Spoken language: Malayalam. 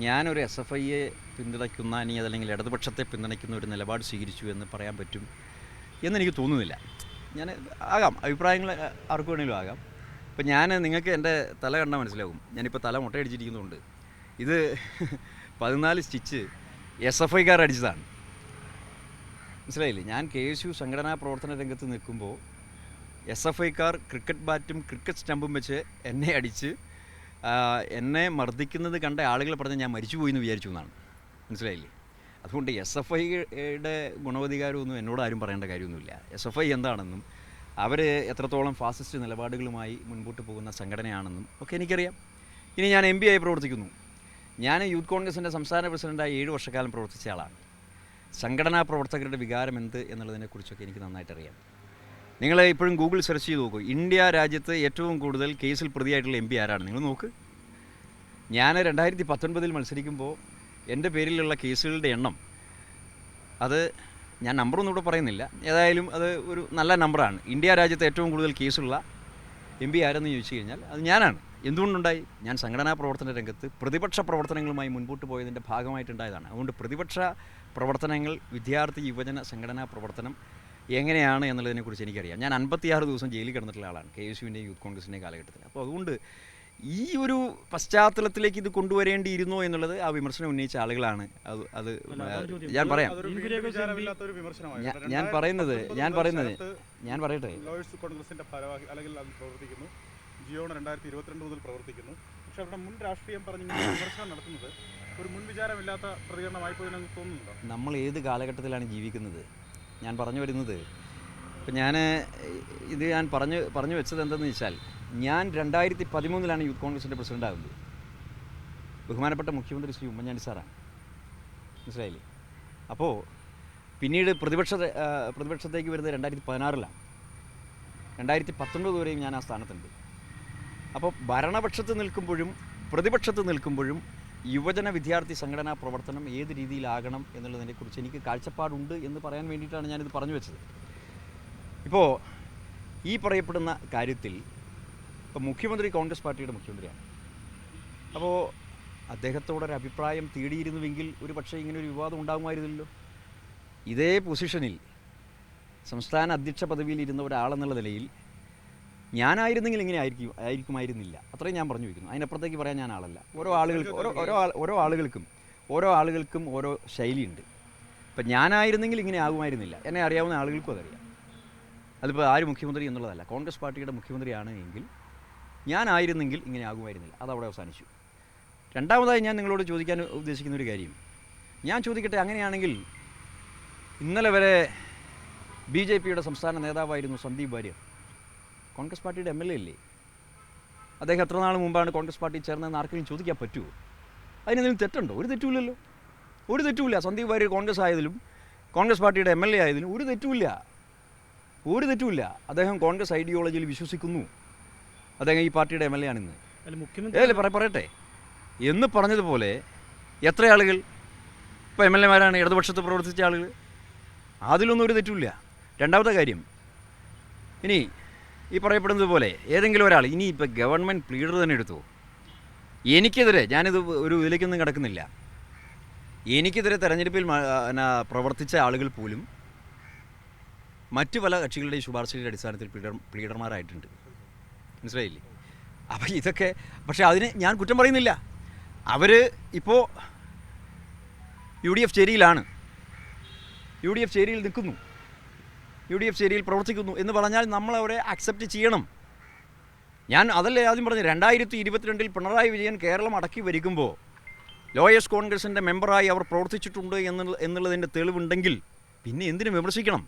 ഞാനൊരു എസ് എഫ് ഐയെ പിന്തുണയ്ക്കുന്ന അതല്ലെങ്കിൽ ഇടതുപക്ഷത്തെ പിന്തുണയ്ക്കുന്ന ഒരു നിലപാട് സ്വീകരിച്ചു എന്ന് പറയാൻ പറ്റും എന്നെനിക്ക് തോന്നുന്നില്ല. ഞാൻ ആകാം, അഭിപ്രായങ്ങൾ ആർക്ക് വേണമെങ്കിലും ആകാം. ഇപ്പം ഞാൻ നിങ്ങൾക്ക് എൻ്റെ തല കണ്ടാൽ മനസ്സിലാവും. ഞാനിപ്പോൾ തല മുട്ടയടിച്ചിരിക്കുന്നുണ്ട്. ഇത് 14 സ്റ്റിച്ച് എസ് എഫ് ഐക്കാർ അടിച്ചതാണ്. മനസ്സിലായില്ലേ? ഞാൻ KSU സംഘടനാ പ്രവർത്തന രംഗത്ത് നിൽക്കുമ്പോൾ എസ് എഫ് ഐക്കാർ ക്രിക്കറ്റ് ബാറ്റും ക്രിക്കറ്റ് സ്റ്റമ്പും വെച്ച് എന്നെ അടിച്ച് എന്നെ മർദ്ദിക്കുന്നത് കണ്ട ആളുകൾ പറഞ്ഞ് ഞാൻ മരിച്ചുപോയി എന്ന് വിചാരിച്ചു എന്നാണ്. മനസ്സിലായില്ലേ? അതുകൊണ്ട് എസ് എഫ് ഐയുടെ ഗുണവധികാരമൊന്നും എന്നോട് ആരും പറയേണ്ട കാര്യമൊന്നുമില്ല. എസ് എഫ് ഐ എന്താണെന്നും അവർ എത്രത്തോളം ഫാസിസ്റ്റ് നിലപാടുകളുമായി മുൻപോട്ട് പോകുന്ന സംഘടനയാണെന്നും ഒക്കെ എനിക്കറിയാം. ഇനി ഞാൻ MP ആയി പ്രവർത്തിക്കുന്നു. ഞാൻ യൂത്ത് കോൺഗ്രസിൻ്റെ സംസ്ഥാന പ്രസിഡൻ്റായി 7 വർഷക്കാലം പ്രവർത്തിച്ച ആളാണ്. സംഘടനാ പ്രവർത്തകരുടെ വികാരം എന്ത് എന്നുള്ളതിനെക്കുറിച്ചൊക്കെ എനിക്ക് നന്നായിട്ടറിയാം. നിങ്ങൾ ഇപ്പോഴും ഗൂഗിൾ സെർച്ച് ചെയ്ത് നോക്കൂ. ഇന്ത്യ രാജ്യത്ത് ഏറ്റവും കൂടുതൽ കേസിൽ പ്രതിയായിട്ടുള്ള MP ആരാണ്? നിങ്ങൾ നോക്ക്. ഞാൻ 2019 മത്സരിക്കുമ്പോൾ എൻ്റെ പേരിലുള്ള കേസുകളുടെ എണ്ണം, അത് ഞാൻ നമ്പറൊന്നും ഇവിടെ പറയുന്നില്ല, ഏതായാലും അത് ഒരു നല്ല നമ്പറാണ്. ഇന്ത്യ രാജ്യത്ത് ഏറ്റവും കൂടുതൽ കേസുള്ള MP ആരെന്ന് ചോദിച്ചു കഴിഞ്ഞാൽ അത് ഞാനാണ്. എന്തുകൊണ്ടുണ്ടായി? ഞാൻ സംഘടനാ പ്രവർത്തന രംഗത്ത് പ്രതിപക്ഷ പ്രവർത്തനങ്ങളുമായി മുൻപോട്ട് പോയതിൻ്റെ ഭാഗമായിട്ടുണ്ടായതാണ്. അതുകൊണ്ട് പ്രതിപക്ഷ പ്രവർത്തനങ്ങൾ, വിദ്യാർത്ഥി യുവജന സംഘടനാ പ്രവർത്തനം എങ്ങനെയാണ് എന്നുള്ളതിനെക്കുറിച്ച് എനിക്കറിയാം. ഞാൻ 56 ദിവസം ജയിലിൽ കിടന്നിട്ടുള്ള ആളാണ് KSUവിൻ്റെയും യൂത്ത് കോൺഗ്രസിൻ്റെയും കാലഘട്ടത്തിൽ. അപ്പോൾ അതുകൊണ്ട് ഈ ഒരു പശ്ചാത്തലത്തിലേക്ക് ഇത് കൊണ്ടുവരേണ്ടിയിരുന്നോ എന്നുള്ളത് ആ വിമർശനം ഉന്നയിച്ച ആളുകളാണ്. അത് ഞാൻ പറയാം. ഞാൻ പറയട്ടെ. കോൺഗ്രസിന്റെ ഭാരവാഹി അല്ലെങ്കിൽ അത് പ്രവർത്തിക്കുന്നു. ജിയോണ് 2022 മുതൽ പ്രവർത്തിക്കുന്നു. പക്ഷെ അവിടെ മുൻ രാഷ്ട്രീയം പറഞ്ഞ് വിമർശനം നടത്തുന്നത് ഒരു മുൻവിചാരമില്ലാത്ത പ്രതികരണമായി പോയി നമുക്ക് തോന്നുന്നുണ്ടോ? നമ്മൾ ഏത് കാലഘട്ടത്തിലാണ് ജീവിക്കുന്നത്? ഞാൻ പറഞ്ഞു വരുന്നത്, ഇപ്പം ഞാൻ പറഞ്ഞു വെച്ചത് എന്തെന്ന് വെച്ചാൽ, ഞാൻ 2013 യൂത്ത് കോൺഗ്രസിൻ്റെ പ്രസിഡൻ്റ് ആകുന്നത്. ബഹുമാനപ്പെട്ട മുഖ്യമന്ത്രി ശ്രീ ഉമ്മൻചാണ്ടി സാറാണ്. മനസ്സിലായില്ലേ? അപ്പോൾ പിന്നീട് പ്രതിപക്ഷത്തേക്ക് വരുന്നത് 2016 2019 വരെയും ഞാൻ ആ സ്ഥാനത്തുണ്ട്. അപ്പോൾ ഭരണപക്ഷത്ത് നിൽക്കുമ്പോഴും പ്രതിപക്ഷത്ത് നിൽക്കുമ്പോഴും യുവജന വിദ്യാർത്ഥി സംഘടനാ പ്രവർത്തനം ഏത് രീതിയിലാകണം എന്നുള്ളതിനെക്കുറിച്ച് എനിക്ക് കാഴ്ചപ്പാടുണ്ട് എന്ന് പറയാൻ വേണ്ടിയിട്ടാണ് ഞാനിത് പറഞ്ഞു വെച്ചത്. ഇപ്പോൾ ഈ പറയപ്പെടുന്ന കാര്യത്തിൽ ഇപ്പോൾ മുഖ്യമന്ത്രി കോൺഗ്രസ് പാർട്ടിയുടെ മുഖ്യമന്ത്രിയാണ്. അപ്പോൾ അദ്ദേഹത്തോടൊരു അഭിപ്രായം തേടിയിരുന്നുവെങ്കിൽ ഒരു പക്ഷേ ഇങ്ങനൊരു വിവാദം ഉണ്ടാകുമായിരുന്നല്ലോ. ഇതേ പൊസിഷനിൽ സംസ്ഥാന അധ്യക്ഷ പദവിയിൽ ഇരുന്ന ഒരാളെന്നുള്ള നിലയിൽ ഞാനായിരുന്നെങ്കിൽ ഇങ്ങനെ ആയിരിക്കുമായിരുന്നില്ല. അത്രയും ഞാൻ പറഞ്ഞു വയ്ക്കുന്നു. അതിനപ്പുറത്തേക്ക് പറയാൻ ഞാൻ ആളല്ല. ഓരോ ആളുകൾക്കും ഓരോ ശൈലിയുണ്ട്. ഇപ്പം ഞാനായിരുന്നെങ്കിൽ ഇങ്ങനെ ആകുമായിരുന്നില്ല. എന്നെ അറിയാവുന്ന ആളുകൾക്കും അതറിയാം. അതിപ്പോൾ ആര് മുഖ്യമന്ത്രി എന്നുള്ളതല്ല. കോൺഗ്രസ് പാർട്ടിയുടെ മുഖ്യമന്ത്രിയാണ് എങ്കിൽ ഞാനായിരുന്നെങ്കിൽ ഇങ്ങനെ ആകുമായിരുന്നില്ല. അതവിടെ അവസാനിച്ചു. രണ്ടാമതായി ഞാൻ നിങ്ങളോട് ചോദിക്കാൻ ഉദ്ദേശിക്കുന്ന ഒരു കാര്യം, ഞാൻ ചോദിക്കട്ടെ, അങ്ങനെയാണെങ്കിൽ ഇന്നലെ വരെ BJPയുടെ സംസ്ഥാന നേതാവായിരുന്നു സന്ദീപ് വാര്യർ. കോൺഗ്രസ് പാർട്ടിയുടെ MLA അല്ലേ? അദ്ദേഹം എത്ര നാൾ മുമ്പാണ് കോൺഗ്രസ് പാർട്ടി ചേർന്നതെന്ന് ആർക്കെങ്കിലും ചോദിക്കാൻ പറ്റുമോ? അതിനെന്തെങ്കിലും തെറ്റുണ്ടോ? ഒരു തെറ്റുമില്ലല്ലോ. ഒരു തെറ്റുമില്ല. സന്ദീപ് വാര്യർ കോൺഗ്രസ് ആയതിലും കോൺഗ്രസ് പാർട്ടിയുടെ MLA ആയതിലും ഒരു തെറ്റുമില്ല. അദ്ദേഹം കോൺഗ്രസ് ഐഡിയോളജിയിൽ വിശ്വസിക്കുന്നു. അദ്ദേഹം ഈ പാർട്ടിയുടെ MLA ആണിന്ന്. പറയട്ടെ എന്ന് പറഞ്ഞതുപോലെ എത്ര ആളുകൾ ഇപ്പോൾ MLA-മാരാണ് ഇടതുപക്ഷത്ത് പ്രവർത്തിച്ച ആളുകൾ. അതിലൊന്നും ഒരു തെറ്റുമില്ല. രണ്ടാമത്തെ കാര്യം, ഇനി ഈ പറയപ്പെടുന്നത് പോലെ ഏതെങ്കിലും ഒരാൾ, ഇനി ഇപ്പോൾ ഗവൺമെൻറ് പ്ലീഡർ തന്നെ എടുത്തു, എനിക്കെതിരെ, ഞാനിത് ഒരു ഇതിലേക്കൊന്നും കിടക്കുന്നില്ല, എനിക്കെതിരെ തെരഞ്ഞെടുപ്പിൽ പ്രവർത്തിച്ച ആളുകൾ പോലും മറ്റു പല കക്ഷികളുടെയും ശുപാർശയുടെ അടിസ്ഥാനത്തിൽ പ്ലീഡർമാരായിട്ടുണ്ട്. മനസ്സിലായില്ലേ? അപ്പോൾ ഇതൊക്കെ, പക്ഷേ അതിന് ഞാൻ കുറ്റം പറയുന്നില്ല. അവർ ഇപ്പോൾ UDF ചേരിയിലാണ്, UDF ചേരിയിൽ നിൽക്കുന്നു, UDF ചേരിയിൽ പ്രവർത്തിക്കുന്നു എന്ന് പറഞ്ഞാൽ നമ്മളവരെ അക്സെപ്റ്റ് ചെയ്യണം. ഞാൻ അതല്ലേ ആദ്യം പറഞ്ഞു, 2022 പിണറായി വിജയൻ കേരളം അടക്കി ഭരിക്കുമ്പോൾ ലോയേഴ്സ് കോൺഗ്രസിൻ്റെ മെമ്പറായി അവർ പ്രവർത്തിച്ചിട്ടുണ്ട് എന്നുള്ളതിൻ്റെ തെളിവുണ്ടെങ്കിൽ പിന്നെ എന്തിനു വിമർശിക്കണം?